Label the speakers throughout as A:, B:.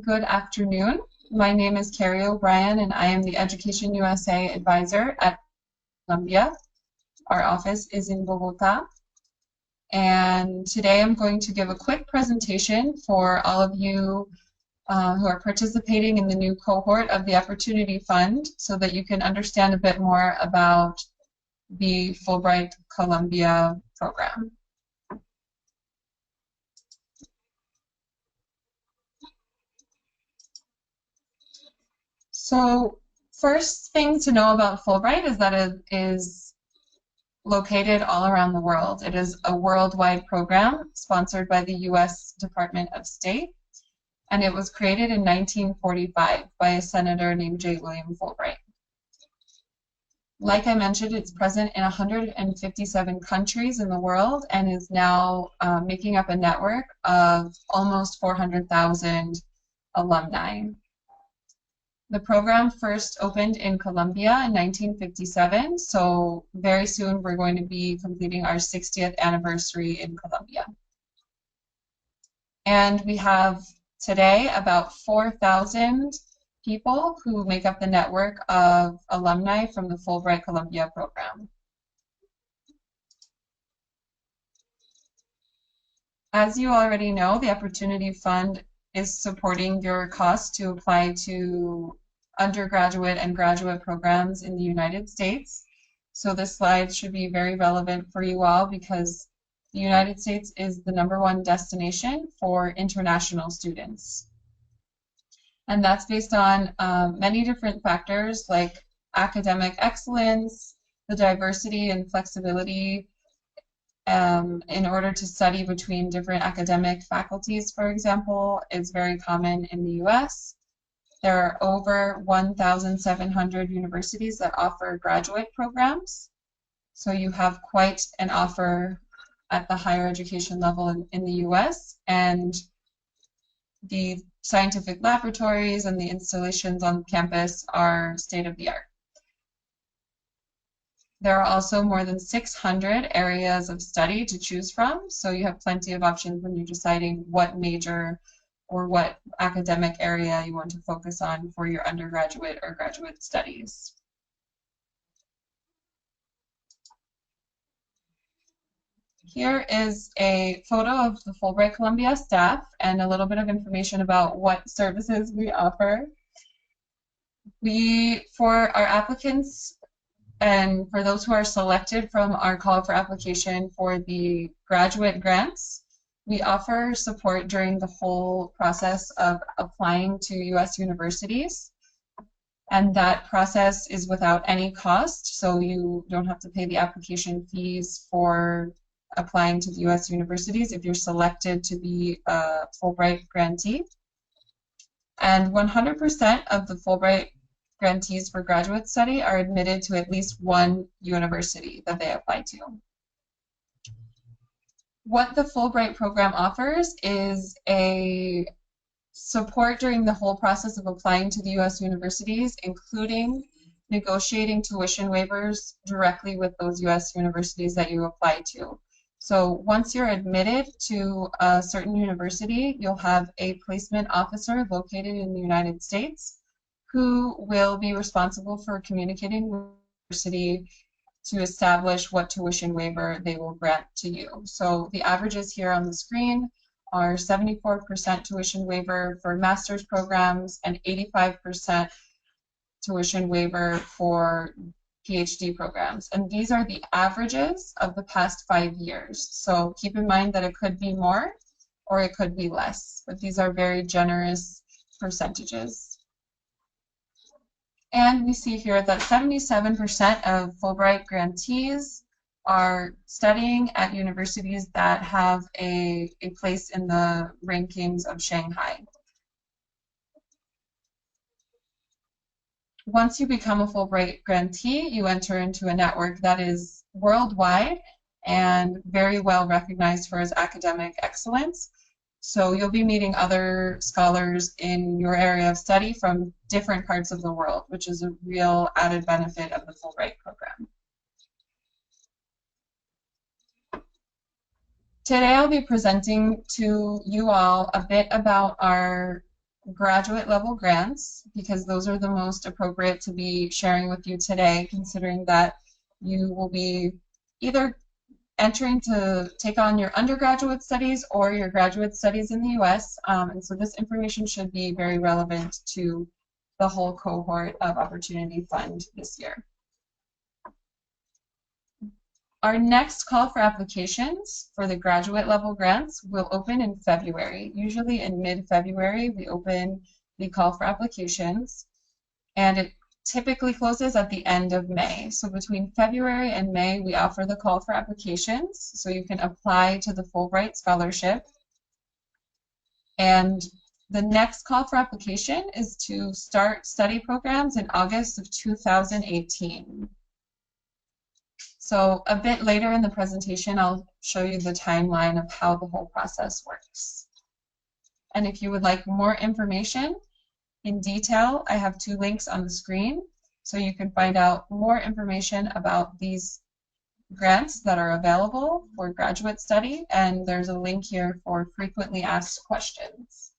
A: Good afternoon. My name is Carrie O'Brien, and I am the Education USA advisor at Columbia. Our office is in Bogota. And today I'm going to give a quick presentation for all of you who are participating in the new cohort of the Opportunity Fund so that you can understand a bit more about the Fulbright Columbia program. So first thing to know about Fulbright is that it is located all around the world. It is a worldwide program sponsored by the U.S. Department of State, and it was created in 1945 by a senator named J. William Fulbright. Like I mentioned, it's present in 157 countries in the world and is now making up a network of almost 400,000 alumni. The program first opened in Colombia in 1957, so very soon we're going to be completing our 60th anniversary in Colombia. And we have today about 4,000 people who make up the network of alumni from the Fulbright Columbia program. As you already know, the Opportunity Fund is supporting your costs to apply to undergraduate and graduate programs in the United States. So this slide should be very relevant for you all because the United States is the #1 destination for international students. And that's based on many different factors like academic excellence, the diversity and flexibility in order to study between different academic faculties, for example, is very common in the US. There are over 1,700 universities that offer graduate programs. So you have quite an offer at the higher education level in the US. And the scientific laboratories and the installations on campus are state-of-the-art. There are also more than 600 areas of study to choose from, so you have plenty of options when you're deciding what major or what academic area you want to focus on for your undergraduate or graduate studies. Here is a photo of the Fulbright Columbia staff and a little bit of information about what services we offer. For our applicants and for those who are selected from our call for application for the graduate grants, we offer support during the whole process of applying to U.S. universities. And that process is without any cost, so you don't have to pay the application fees for applying to the U.S. universities if you're selected to be a Fulbright grantee. And 100% of the Fulbright grantees for graduate study are admitted to at least one university that they apply to. What the Fulbright program offers is a support during the whole process of applying to the U.S. universities, including negotiating tuition waivers directly with those U.S. universities that you apply to. So once you're admitted to a certain university, you'll have a placement officer located in the United States who will be responsible for communicating with the university to establish what tuition waiver they will grant to you. So the averages here on the screen are 74% tuition waiver for master's programs and 85% tuition waiver for PhD programs. And these are the averages of the past 5 years. So keep in mind that it could be more or it could be less, but these are very generous percentages. And we see here that 77% of Fulbright grantees are studying at universities that have a place in the rankings of Shanghai. Once you become a Fulbright grantee, you enter into a network that is worldwide and very well recognized for its academic excellence. So you'll be meeting other scholars in your area of study from different parts of the world, which is a real added benefit of the Fulbright program. Today I'll be presenting to you all a bit about our graduate level grants, because those are the most appropriate to be sharing with you today, considering that you will be either entering to take on your undergraduate studies or your graduate studies in the US. And so this information should be very relevant to the whole cohort of Opportunity Fund this year. Our next call for applications for the graduate level grants will open in February. Usually in mid-February, we open the call for applications, and it typically closes at the end of May. So between February and May, we offer the call for applications, so you can apply to the Fulbright scholarship. And the next call for application is to start study programs in August of 2018. So a bit later in the presentation, I'll show you the timeline of how the whole process works. And if you would like more information in detail, I have 2 links on the screen, so you can find out more information about these grants that are available for graduate study, and there's a link here for frequently asked questions.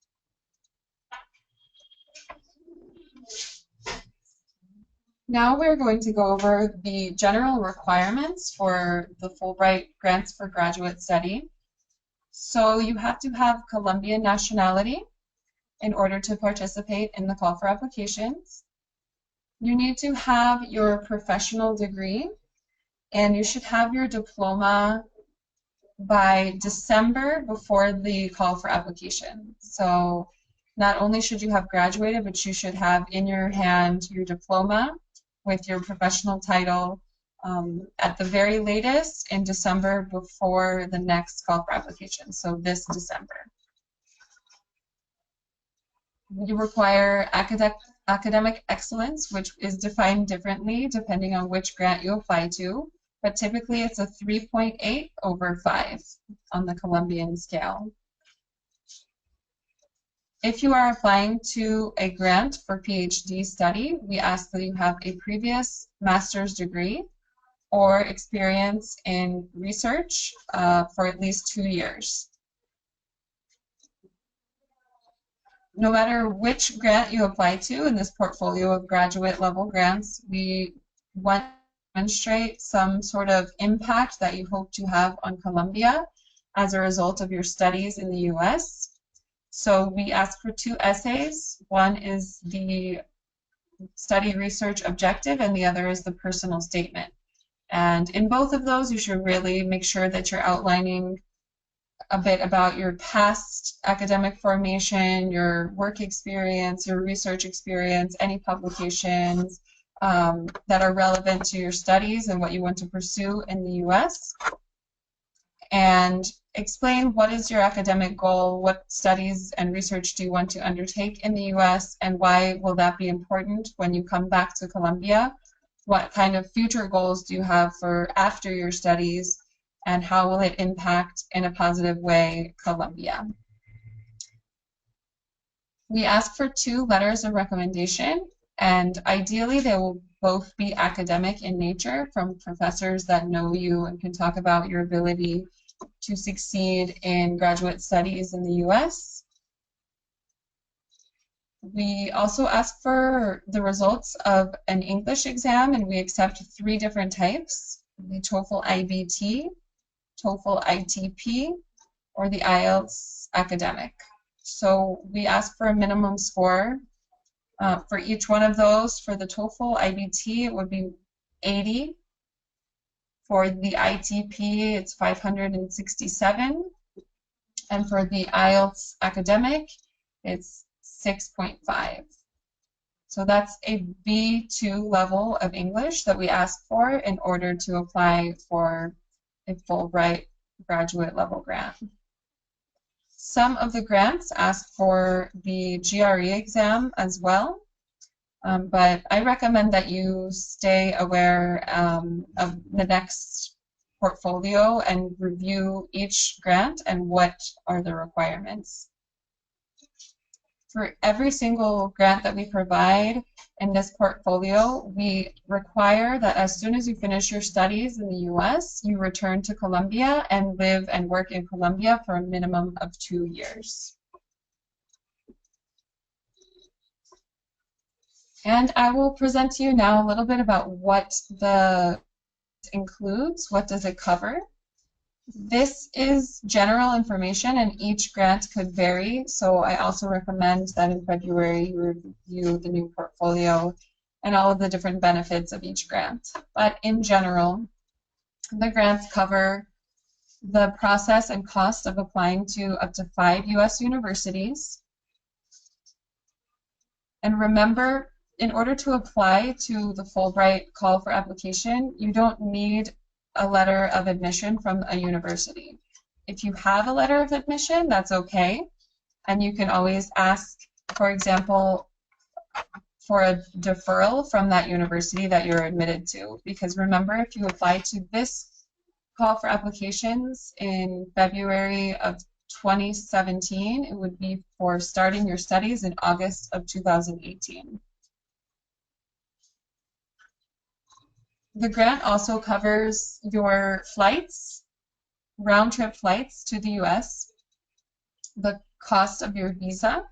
A: Now we're going to go over the general requirements for the Fulbright grants for graduate study. So you have to have Colombian nationality in order to participate in the call for applications. You need to have your professional degree, and you should have your diploma by December before the call for application. So not only should you have graduated, but you should have in your hand your diploma with your professional title at the very latest in December before the next call for application, so this December. You require academic excellence, which is defined differently depending on which grant you apply to, but typically it's a 3.8 over 5 on the Colombian scale. If you are applying to a grant for PhD study, we ask that you have a previous master's degree or experience in research for at least 2 years. No matter which grant you apply to in this portfolio of graduate level grants, we want to demonstrate some sort of impact that you hope to have on Colombia as a result of your studies in the US. So we ask for 2 essays. One is the study research objective, and the other is the personal statement. And in both of those, you should really make sure that you're outlining a bit about your past academic formation, your work experience, your research experience, any publications that are relevant to your studies and what you want to pursue in the US. And explain what is your academic goal, what studies and research do you want to undertake in the US, and why will that be important when you come back to Colombia? What kind of future goals do you have for after your studies, and how will it impact in a positive way Colombia? We ask for 2 letters of recommendation, and ideally they will both be academic in nature from professors that know you and can talk about your ability to succeed in graduate studies in the US. We also ask for the results of an English exam, and we accept 3 different types: the TOEFL IBT, TOEFL ITP, or the IELTS academic. So we ask for a minimum score for each one of those. For the TOEFL IBT, it would be 80. For the ITP, it's 567. And for the IELTS academic, it's 6.5. So that's a B2 level of English that we ask for in order to apply for a Fulbright graduate level grant. Some of the grants ask for the GRE exam as well, but I recommend that you stay aware of the next portfolio and review each grant and what are the requirements. For every single grant that we provide in this portfolio, we require that as soon as you finish your studies in the US, you return to Colombia and live and work in Colombia for a minimum of 2 years. And I will present to you now a little bit about what the includes, what does it cover. This is general information and each grant could vary, so I also recommend that in February you review the new portfolio and all of the different benefits of each grant. But in general, the grants cover the process and cost of applying to up to 5 U.S. universities. And remember, in order to apply to the Fulbright call for application, you don't need a letter of admission from a university. If you have a letter of admission, that's okay. And you can always ask, for example, for a deferral from that university that you're admitted to. Because remember, if you apply to this call for applications in February of 2017, it would be for starting your studies in August of 2018. The grant also covers your flights, round-trip flights to the US, the cost of your visa,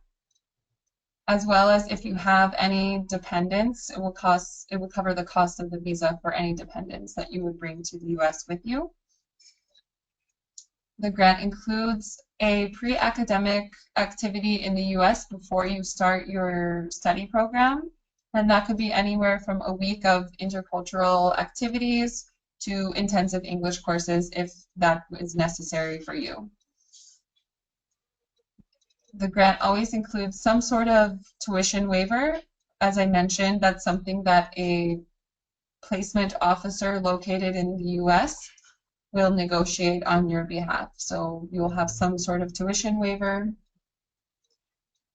A: as well as if you have any dependents, it would cover the cost of the visa for any dependents that you would bring to the US with you. The grant includes a pre-academic activity in the US before you start your study program, and that could be anywhere from a week of intercultural activities to intensive English courses if that is necessary for you. The grant always includes some sort of tuition waiver. As I mentioned, that's something that a placement officer located in the US will negotiate on your behalf. So you'll have some sort of tuition waiver,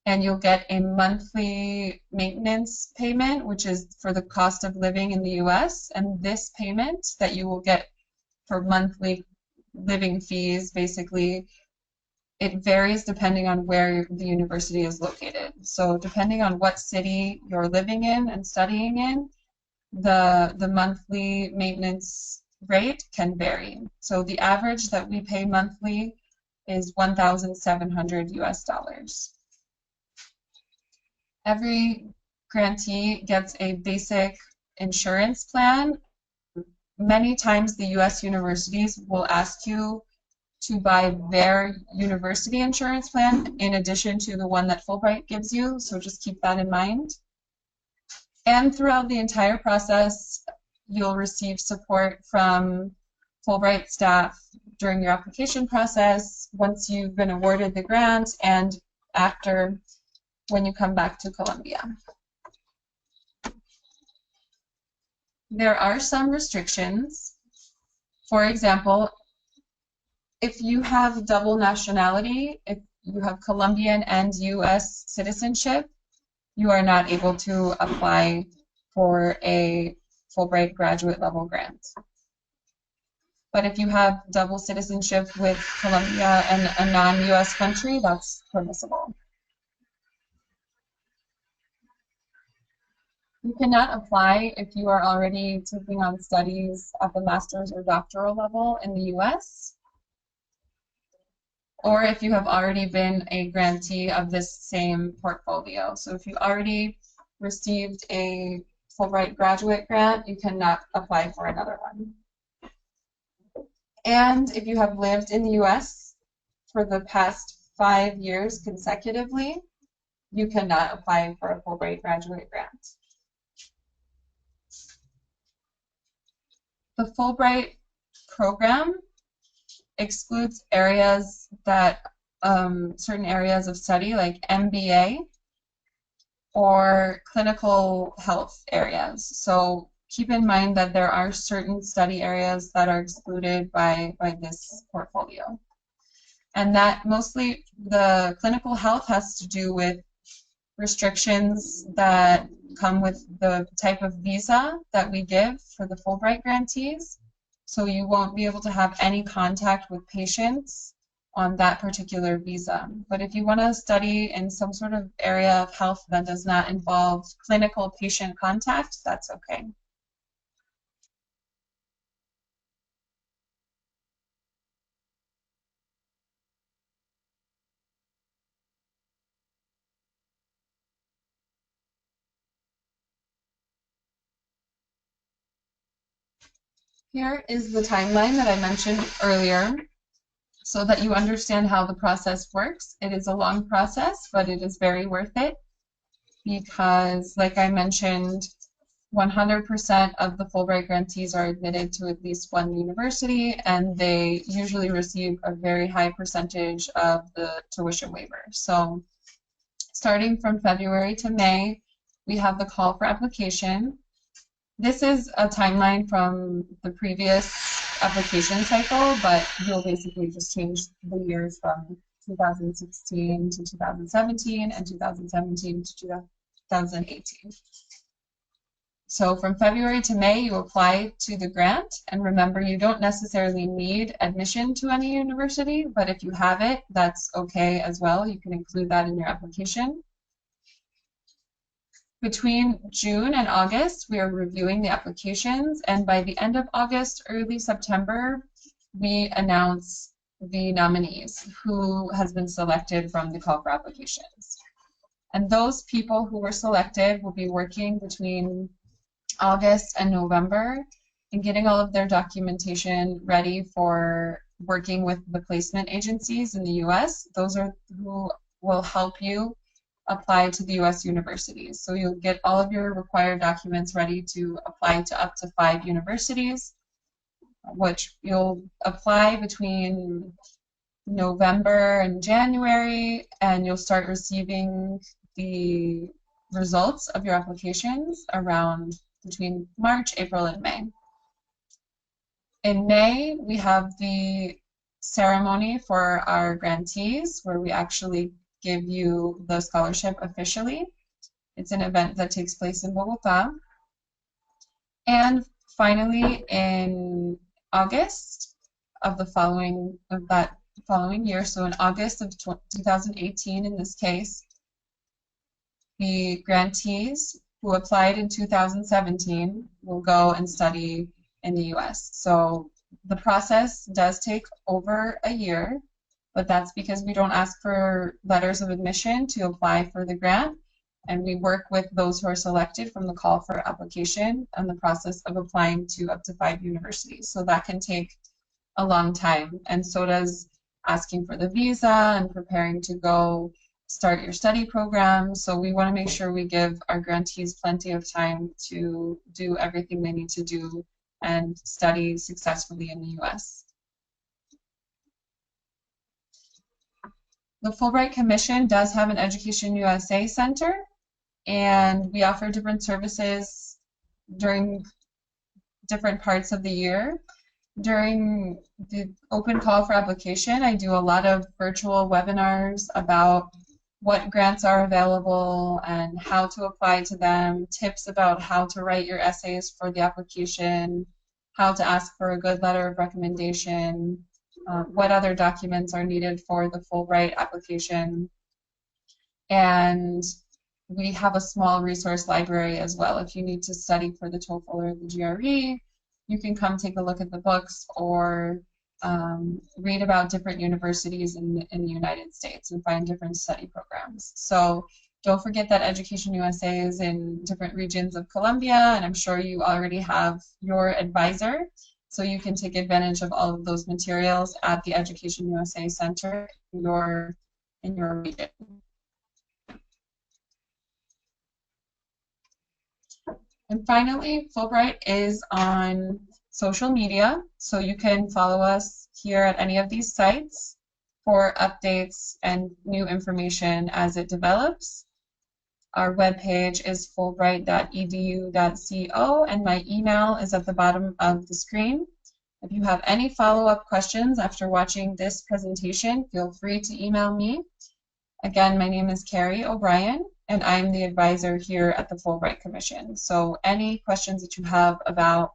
A: and you'll get a monthly maintenance payment, which is for the cost of living in the US. And this payment that you will get for monthly living fees, basically, it varies depending on where the university is located. So depending on what city you're living in and studying in, the monthly maintenance rate can vary. So the average that we pay monthly is $1,700 US. Every grantee gets a basic insurance plan. Many times the US universities will ask you to buy their university insurance plan in addition to the one that Fulbright gives you, so just keep that in mind. And throughout the entire process, you'll receive support from Fulbright staff during your application process, once you've been awarded the grant, and after when you come back to Columbia. There are some restrictions. For example, if you have double nationality, if you have Colombian and US citizenship, you are not able to apply for a Fulbright graduate level grant. But if you have double citizenship with Colombia and a non-US country, that's permissible. You cannot apply if you are already taking on studies at the master's or doctoral level in the US, or if you have already been a grantee of this same portfolio. So if you already received a Fulbright graduate grant, you cannot apply for another one. And if you have lived in the US for the past 5 years consecutively, you cannot apply for a Fulbright graduate grant. The Fulbright program excludes areas that, certain areas of study like MBA or clinical health areas. So keep in mind that there are certain study areas that are excluded by this portfolio. And that mostly the clinical health has to do with restrictions that come with the type of visa that we give for the Fulbright grantees. So you won't be able to have any contact with patients on that particular visa. But if you want to study in some sort of area of health that does not involve clinical patient contact, that's okay. Here is the timeline that I mentioned earlier so that you understand how the process works. It is a long process, but it is very worth it because, like I mentioned, 100% of the Fulbright grantees are admitted to at least one university, and they usually receive a very high percentage of the tuition waiver. So starting from February to May, we have the call for application. This is a timeline from the previous application cycle, but you'll basically just change the years from 2016 to 2017 and 2017 to 2018. So from February to May, you apply to the grant. And remember, you don't necessarily need admission to any university, but if you have it, that's okay as well. You can include that in your application. Between June and August, we are reviewing the applications, and by the end of August, early September, we announce the nominees who has been selected from the call for applications. And those people who were selected will be working between August and November and getting all of their documentation ready for working with the placement agencies in the US. Those are who will help you apply to the US universities. So you'll get all of your required documents ready to apply to up to 5 universities, which you'll apply between November and January, and you'll start receiving the results of your applications around between March, April, and May. In May, we have the ceremony for our grantees, where we actually give you the scholarship officially. It's an event that takes place in Bogota. And finally, in August of that following year, so in August of 2018 in this case, the grantees who applied in 2017 will go and study in the US. So the process does take over a year, but that's because we don't ask for letters of admission to apply for the grant, and we work with those who are selected from the call for application and the process of applying to up to 5 universities. So that can take a long time, and so does asking for the visa and preparing to go start your study program. So we want to make sure we give our grantees plenty of time to do everything they need to do and study successfully in the US. The Fulbright Commission does have an Education USA Center, and we offer different services during different parts of the year. During the open call for application, I do a lot of virtual webinars about what grants are available and how to apply to them, tips about how to write your essays for the application, how to ask for a good letter of recommendation, what other documents are needed for the Fulbright application. And we have a small resource library as well. If you need to study for the TOEFL or the GRE, you can come take a look at the books or read about different universities in the United States and find different study programs. So don't forget that Education USA is in different regions of Colombia, and I'm sure you already have your advisor, so you can take advantage of all of those materials at the Education USA Center in your region. And finally, Fulbright is on social media, so you can follow us here at any of these sites for updates and new information as it develops. Our webpage is fulbright.edu.co, and my email is at the bottom of the screen. If you have any follow-up questions after watching this presentation, feel free to email me. Again, my name is Carrie O'Brien, and I'm the advisor here at the Fulbright Commission. So any questions that you have about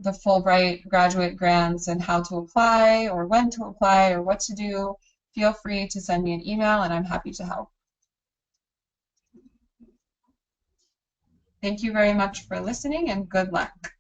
A: the Fulbright graduate grants and how to apply or when to apply or what to do, feel free to send me an email and I'm happy to help. Thank you very much for listening and good luck.